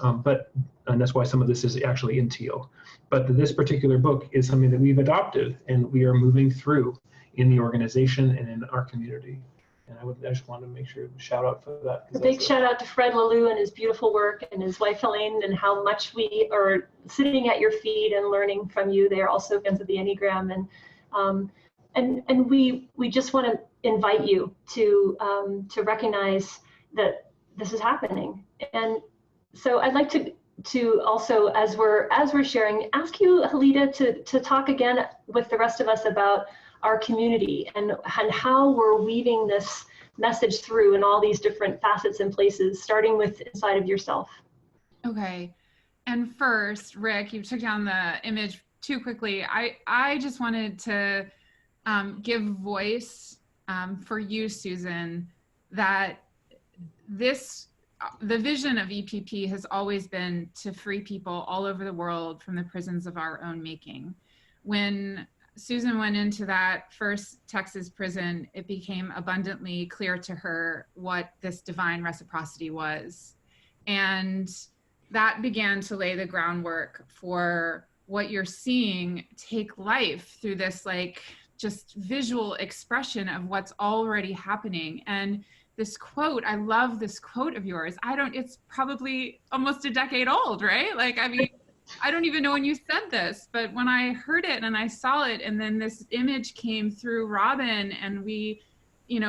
And that's why some of this is actually in teal. But this particular book is something that we've adopted and we are moving through in the organization and in our community. And I just wanted to make sure to shout out for that. A big shout out to Fred Lalou and his beautiful work, and his wife Helene, and how much we are sitting at your feet and learning from you. They are also fans of the Enneagram, and we just want to invite you to recognize that this is happening. And so I'd like to also, as we're sharing, ask you, Halida, to talk again with the rest of us about our community and how we're weaving this message through in all these different facets and places, starting with inside of yourself. Okay. And first, Rick, you took down the image too quickly. I just wanted to give voice for you, Susan, that the vision of EPP has always been to free people all over the world from the prisons of our own making. When Susan went into that first Texas prison, it became abundantly clear to her what this divine reciprocity was. And that began to lay the groundwork for what you're seeing take life through this like just visual expression of what's already happening. And this quote, I love this quote of yours. It's probably almost a decade old, right? Like, I mean, I don't even know when you said this, but when I heard it and I saw it, and then this image came through Robin, and we,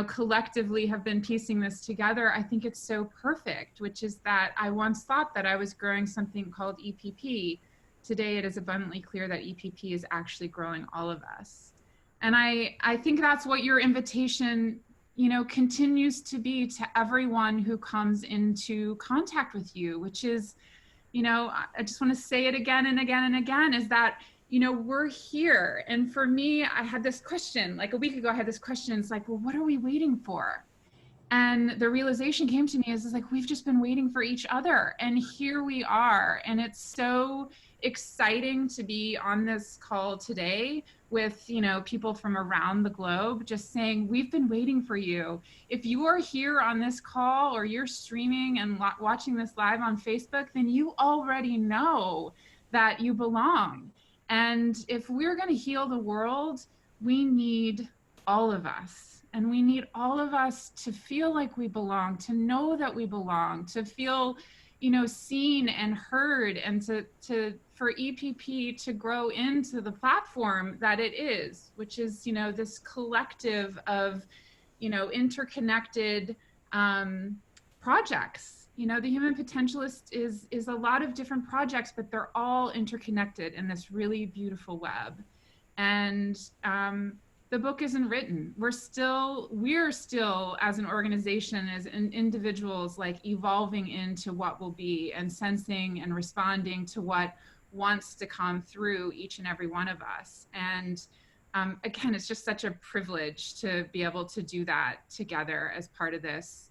collectively have been piecing this together, I think it's so perfect, which is that I once thought that I was growing something called EPP. Today, it is abundantly clear that EPP is actually growing all of us. And I think that's what your invitation, continues to be to everyone who comes into contact with you, which is, I just want to say it again and again and again, is that, we're here. And for me, I had this question, like a week ago, I had this question. It's like, well, what are we waiting for? And the realization came to me is like, we've just been waiting for each other. And here we are. And it's so exciting to be on this call today with, people from around the globe just saying, we've been waiting for you. If you are here on this call or you're streaming and watching this live on Facebook, then you already know that you belong. And if we're going to heal the world, we need all of us. And we need all of us to feel like we belong, to know that we belong, to feel, seen and heard, and for EPP to grow into the platform that it is, which is, this collective of, interconnected projects. The Human Potentialist is a lot of different projects, but they're all interconnected in this really beautiful web. And the book isn't written. We're still as an organization, as individuals, like evolving into what will be and sensing and responding to what wants to come through each and every one of us. And again, it's just such a privilege to be able to do that together as part of this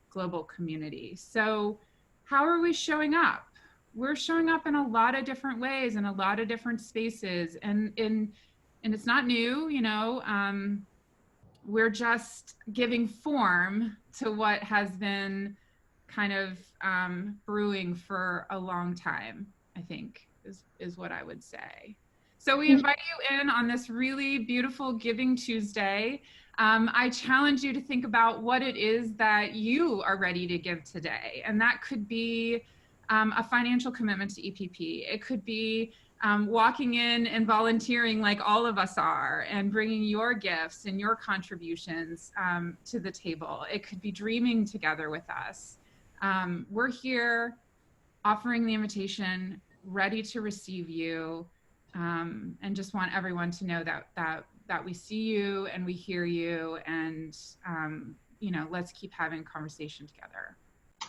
global community. So how are we showing up? We're showing up in a lot of different ways, in a lot of different spaces. And it's not new, we're just giving form to what has been kind of brewing for a long time, I think is what I would say. So we invite you in on this really beautiful Giving Tuesday. I challenge you to think about what it is that you are ready to give today. And that could be a financial commitment to EPP. It could be walking in and volunteering like all of us are and bringing your gifts and your contributions to the table. It could be dreaming together with us. We're here offering the invitation, ready to receive you, and just want everyone to know that we see you and we hear you, and let's keep having conversation together.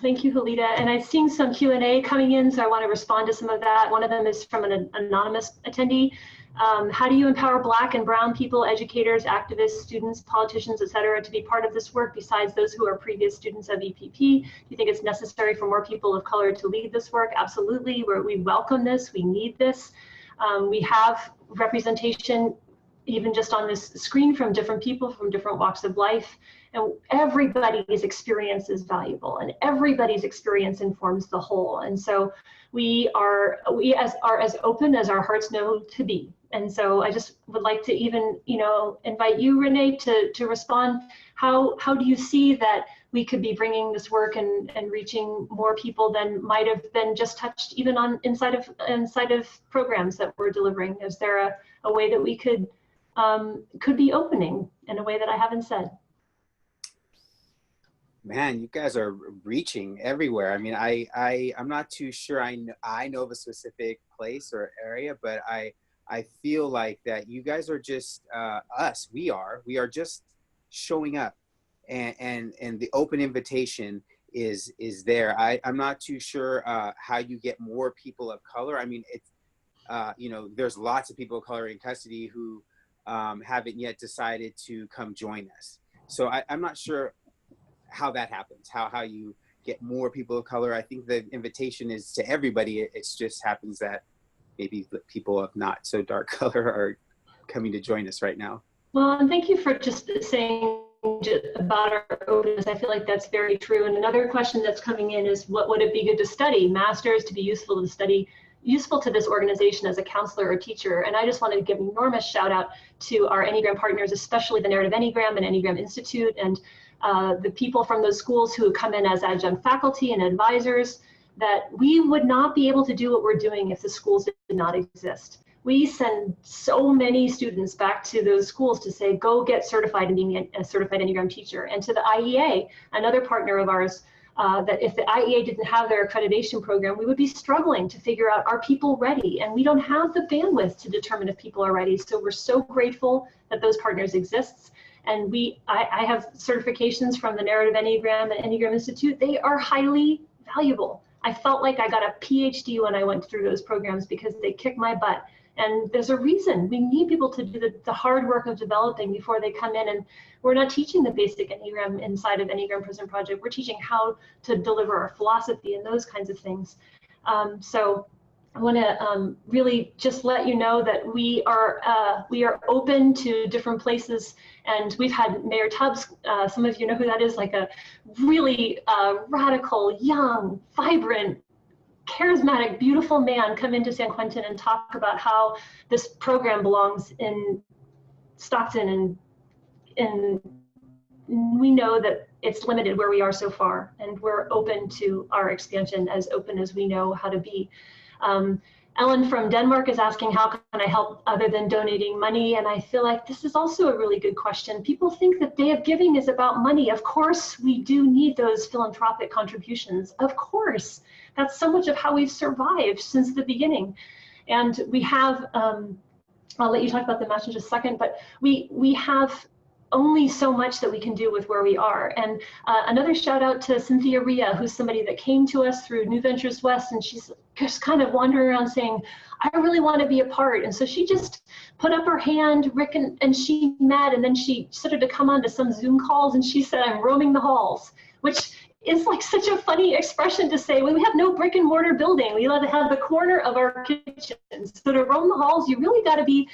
Thank you, Halida. And I've seen some Q&A coming in, so I want to respond to some of that. One of them is from an anonymous attendee. How do you empower Black and Brown people, educators, activists, students, politicians, et cetera, to be part of this work besides those who are previous students of EPP? Do you think it's necessary for more people of color to lead this work? Absolutely. We welcome this. We need this. We have representation even just on this screen from different people from different walks of life. And everybody's experience is valuable, and everybody's experience informs the whole. And so we are as open as our hearts know to be. And so I just would like to even, invite you, Renee, to respond. How do you see that we could be bringing this work and reaching more people than might have been just touched even on inside of programs that we're delivering? Is there a way that we could be opening in a way that I haven't said? Man, you guys are reaching everywhere. I mean, I'm not too sure I know of a specific place or area, but I feel like that you guys are just us. We are just showing up, and the open invitation is there. I'm not too sure how you get more people of color. I mean, it's there's lots of people of color in custody who haven't yet decided to come join us. So I'm not sure how that happens, how you get more people of color. I think the invitation is to everybody. It just happens that maybe people of not so dark color are coming to join us right now. Well, and thank you for just saying about our openness. I feel like that's very true. And another question that's coming in is, what would it be good to study? Masters, to be useful to study, useful to this organization as a counselor or teacher. And I just wanted to give an enormous shout out to our Enneagram partners, especially the Narrative Enneagram and Enneagram Institute, and the people from those schools who come in as adjunct faculty and advisors, that we would not be able to do what we're doing if the schools did not exist. We send so many students back to those schools to say, go get certified in being a certified Enneagram teacher. And to the IEA, another partner of ours, that if the IEA didn't have their accreditation program, we would be struggling to figure out, are people ready? And we don't have the bandwidth to determine if people are ready. So we're so grateful that those partners exist. And I have certifications from the Narrative Enneagram and Enneagram Institute. They are highly valuable. I felt like I got a PhD when I went through those programs because they kicked my butt. And there's a reason. We need people to do the hard work of developing before they come in. And we're not teaching the basic Enneagram inside of Enneagram Prison Project. We're teaching how to deliver our philosophy and those kinds of things. So I want to really just let you know that we are open to different places, and we've had Mayor Tubbs, some of you know who that is, like a really radical, young, vibrant, charismatic, beautiful man come into San Quentin and talk about how this program belongs in Stockton, and we know that it's limited where we are so far, and we're open to our expansion, as open as we know how to be. Ellen from Denmark is asking, how can I help other than donating money? And I feel like this is also a really good question. People think that Day of Giving is about money. Of course, we do need those philanthropic contributions. Of course, that's so much of how we've survived since the beginning. And we have, I'll let you talk about the match in just a second, but we have only so much that we can do with where we are. And another shout out to Cynthia Rhea, who's somebody that came to us through New Ventures West, and she's just kind of wandering around saying, I really want to be a part. And so she just put up her hand, Rick and she met, and then she started to come on to some Zoom calls, and she said, I'm roaming the halls, which is like such a funny expression to say. Well, we have no brick and mortar building. We have to have the corner of our kitchen. So to roam the halls, you really got to be,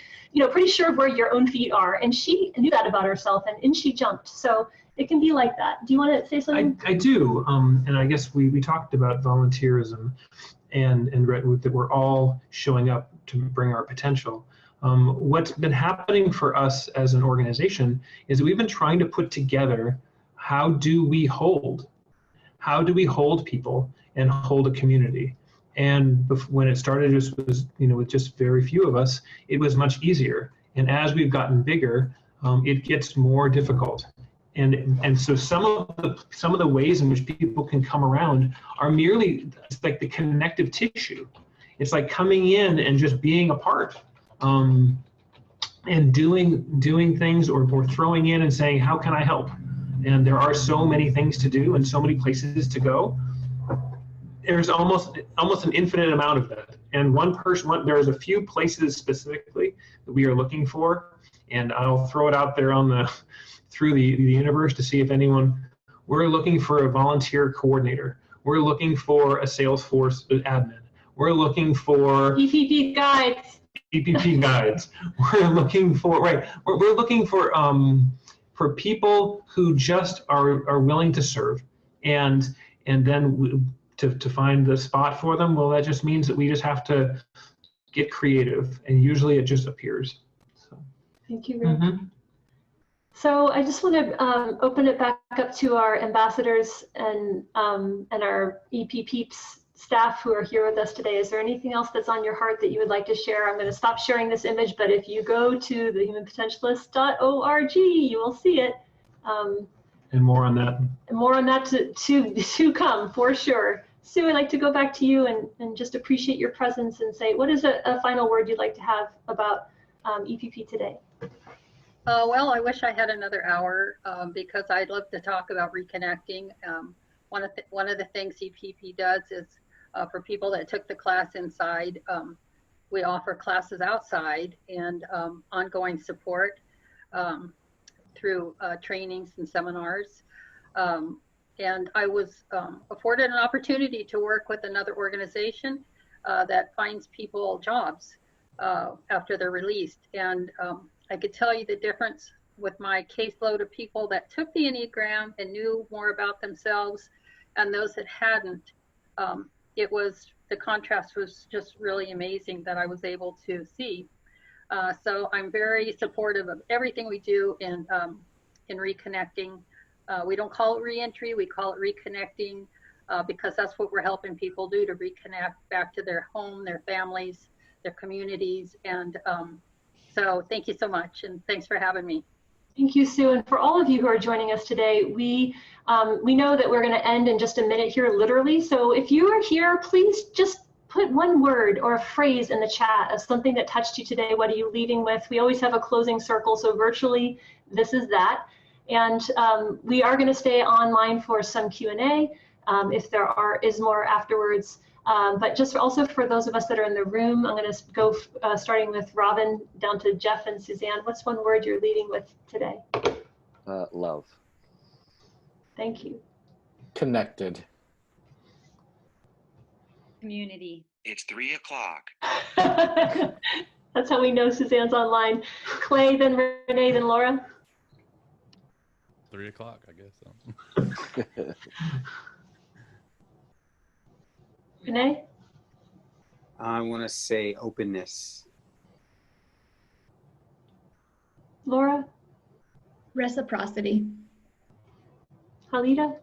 pretty sure of where your own feet are. And she knew that about herself, and in she jumped. So it can be like that. Do you want to say something? I do. And I guess we talked about volunteerism and that we're all showing up to bring our potential. What's been happening for us as an organization is that we've been trying to put together, how do we hold people and hold a community? And when it started with just very few of us, it was much easier. And as we've gotten bigger, it gets more difficult. And so some of the ways in which people can come around are merely, it's like the connective tissue. It's like coming in and just being a part, and doing things or throwing in and saying, how can I help? And there are so many things to do and so many places to go. There's almost an infinite amount of that. And there's a few places specifically that we are looking for, and I'll throw it out there through the universe to see if we're looking for a volunteer coordinator. We're looking for a Salesforce admin. We're looking for EPP guides. EPP guides. We're looking for, right, we're looking for people who just are willing to serve, and then to find the spot for them, well, that just means that we just have to get creative, and usually it just appears. So. Thank you, Rick. So I just want to open it back up to our ambassadors and our EP Peeps staff who are here with us today. Is there anything else that's on your heart that you would like to share? I'm going to stop sharing this image, but if you go to thehumanpotentialist.org, you will see it. And more on that. And more on that to come, for sure. Sue, I'd like to go back to you and just appreciate your presence and say, what is a final word you'd like to have about EPP today? Well, I wish I had another hour because I'd love to talk about reconnecting. One of the things EPP does is for people that took the class inside, we offer classes outside and ongoing support through trainings and seminars. And I was afforded an opportunity to work with another organization that finds people jobs after they're released. And I could tell you the difference with my caseload of people that took the Enneagram and knew more about themselves and those that hadn't. The contrast was just really amazing that I was able to see. So I'm very supportive of everything we do in reconnecting. We don't call it reentry, we call it reconnecting because that's what we're helping people do, to reconnect back to their home, their families, their communities. And so thank you so much, and thanks for having me. Thank you, Sue. And for all of you who are joining us today, we know that we're going to end in just a minute here, literally. So if you are here, please just put one word or a phrase in the chat of something that touched you today. What are you leaving with? We always have a closing circle, so virtually, this is that. And we are going to stay online for some Q&A if there is more afterwards. But just also for those of us that are in the room, I'm going to go starting with Robin down to Jeff and Suzanne. What's one word you're leaving with today? Love. Thank you. Connected. Community. It's 3 o'clock. That's how we know Suzanne's online. Clay, then Renee, then Laura. 3 o'clock, I guess. So. Renee? I want to say openness. Laura? Reciprocity. Halida?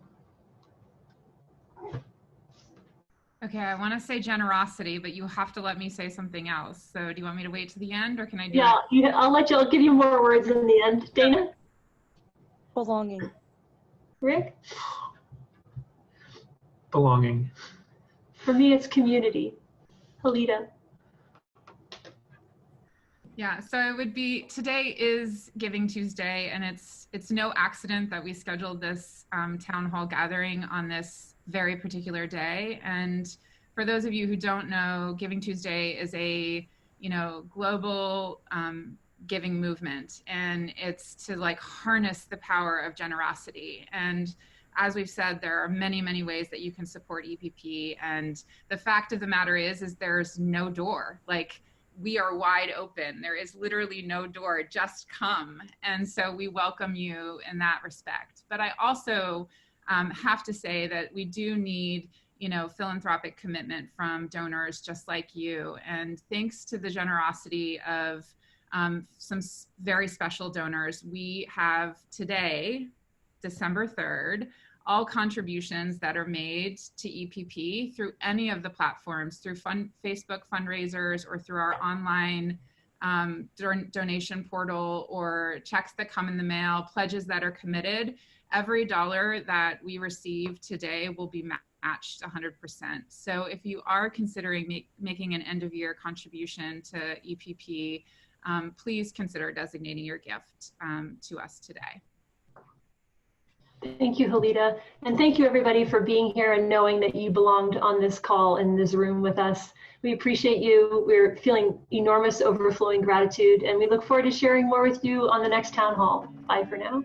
Okay, I want to say generosity, but you have to let me say something else. So do you want me to wait to the end, or can I do it? I'll give you more words in the end. Dana? Belonging. Rick? Belonging. For me, it's community. Halida? Yeah, so it would be, today is Giving Tuesday, and it's no accident that we scheduled this town hall gathering on this very particular day. And for those of you who don't know, Giving Tuesday is a global giving movement, and it's to harness the power of generosity. And as we've said, there are many, many ways that you can support EPP. And the fact of the matter is there's no door. We are wide open. There is literally no door, just come. And so we welcome you in that respect. But I also have to say that we do need, philanthropic commitment from donors just like you. And thanks to the generosity of some very special donors, we have today, December 3rd, all contributions that are made to EPP through any of the platforms, through Facebook fundraisers or through our online donation portal, or checks that come in the mail, pledges that are committed. Every dollar that we receive today will be matched 100%. So if you are considering making an end-of-year contribution to EPP, please consider designating your gift to us today. Thank you, Halida. And thank you, everybody, for being here and knowing that you belonged on this call in this room with us. We appreciate you. We're feeling enormous overflowing gratitude, and we look forward to sharing more with you on the next town hall. Bye for now.